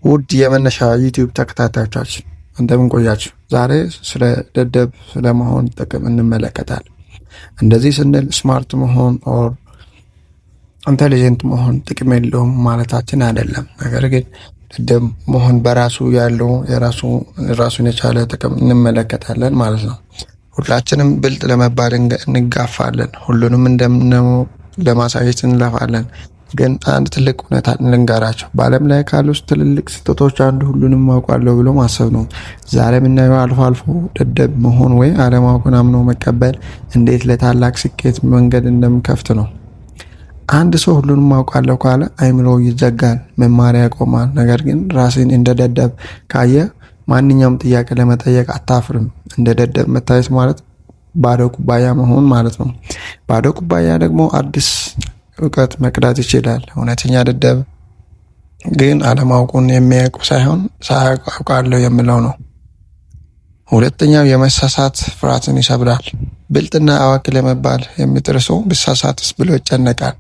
ውድ የመነሻ ዩቲዩብ ተከታታዮቻችን እንደምን ቆያችሁ? ዛሬ ስለ ደደብ ስለመሆን ጥቅም እንመለከታለን። እንደዚህ ስንል ስማርት መሆን ኦር ኢንተሊጀንት መሆን ጥቅም የለውም ማለታችን አይደለም። ነገር ግን ደደብ መሆን በራሱ ያለው ራሱን የቻለ ጥቅም እንመለከታለን ማለት ነው። ሁላችንም ብልጥ ለመባል እንጋፋለን። ሁሉንም እንደምነው ለማሳየት እንለፋለን። ግን አንድ ትልቅ እውነታ ልንገራችሁ። በዓለም ላይ ካሉት ትልልቅ ስህተቶች አንዱ ሁሉንም አውቃለሁ ብሎ ማሰብ ነው። ዛሬ የምናየው አልፎ አልፎ ደደብ መሆን ወይ አለማወቅን አምኖ መቀበል እንዴት ለታላቅ ስኬት መንገድ እንደሚከፍት ነው። አንድ ሰው ሁሉንም አውቃለሁ ካለ አይምሮ ይዘጋል፣ መማሪያ ያቆማል። ነገር ግን ራስን እንደ ደደብ ካየ ማንኛውም ጥያቄ ለመጠየቅ አታፍርም። እንደ ደደብ መታየት ማለት ባዶ ኩባያ መሆን ማለት ነው። ባዶ ኩባያ ደግሞ አዲስ እውቀት መቅዳት ይችላል። እውነተኛ ደደብ ግን አለማወቁን የሚያውቁ ሳይሆን ሳያውቃለሁ የሚለው ነው። ሁለተኛው የመሳሳት ፍርሃትን ይሰብራል። ብልጥና አዋቂ ለመባል የሚጥር ሰው ብሳሳትስ ብሎ ይጨነቃል።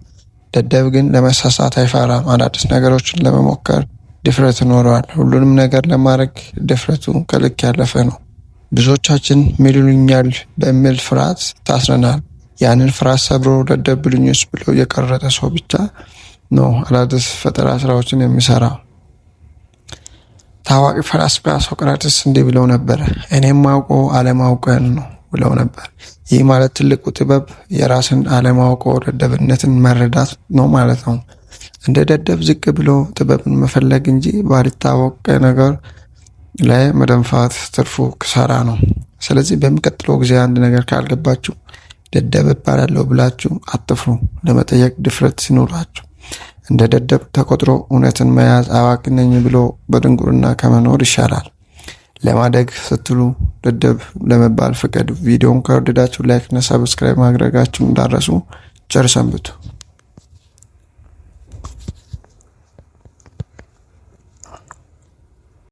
ደደብ ግን ለመሳሳት አይፈራም። አዳዲስ ነገሮችን ለመሞከር ድፍረት ይኖረዋል። ሁሉንም ነገር ለማድረግ ድፍረቱ ከልክ ያለፈ ነው። ብዙዎቻችን ምን ይሉኛል በሚል ፍርሃት ታስረናል። ያንን ፍርሃት ሰብሮ ደደብ ብሉኝስ ብሎ የቀረጠ ሰው ብቻ ነው አዳዲስ ፈጠራ ስራዎችን የሚሰራ። ታዋቂ ፈላስፋ ሶቅራጥስ እንዲህ ብለው ነበር፣ እኔም ማውቀው አለማወቅን ነው ብለው ነበር። ይህ ማለት ትልቁ ጥበብ የራስን አለማወቀው ደደብነትን መረዳት ነው ማለት ነው። እንደ ደደብ ዝቅ ብሎ ጥበብን መፈለግ እንጂ ባልታወቀ ነገር ላይ መደንፋት ትርፉ ክሳራ ነው። ስለዚህ በሚቀጥለው ጊዜ አንድ ነገር ካልገባችሁ ደደብ እባላለሁ ብላችሁ አትፍሩ። ለመጠየቅ ድፍረት ሲኖራችሁ እንደ ደደብ ተቆጥሮ እውነትን መያዝ አዋቂ ነኝ ብሎ በድንቁርና ከመኖር ይሻላል። ለማደግ ስትሉ ደደብ ለመባል ፍቀዱ። ቪዲዮውን ከወደዳችሁ ላይክ እና ሰብስክራይብ ማድረጋችሁን እንዳትረሱ። ቸር ሰንብቱ።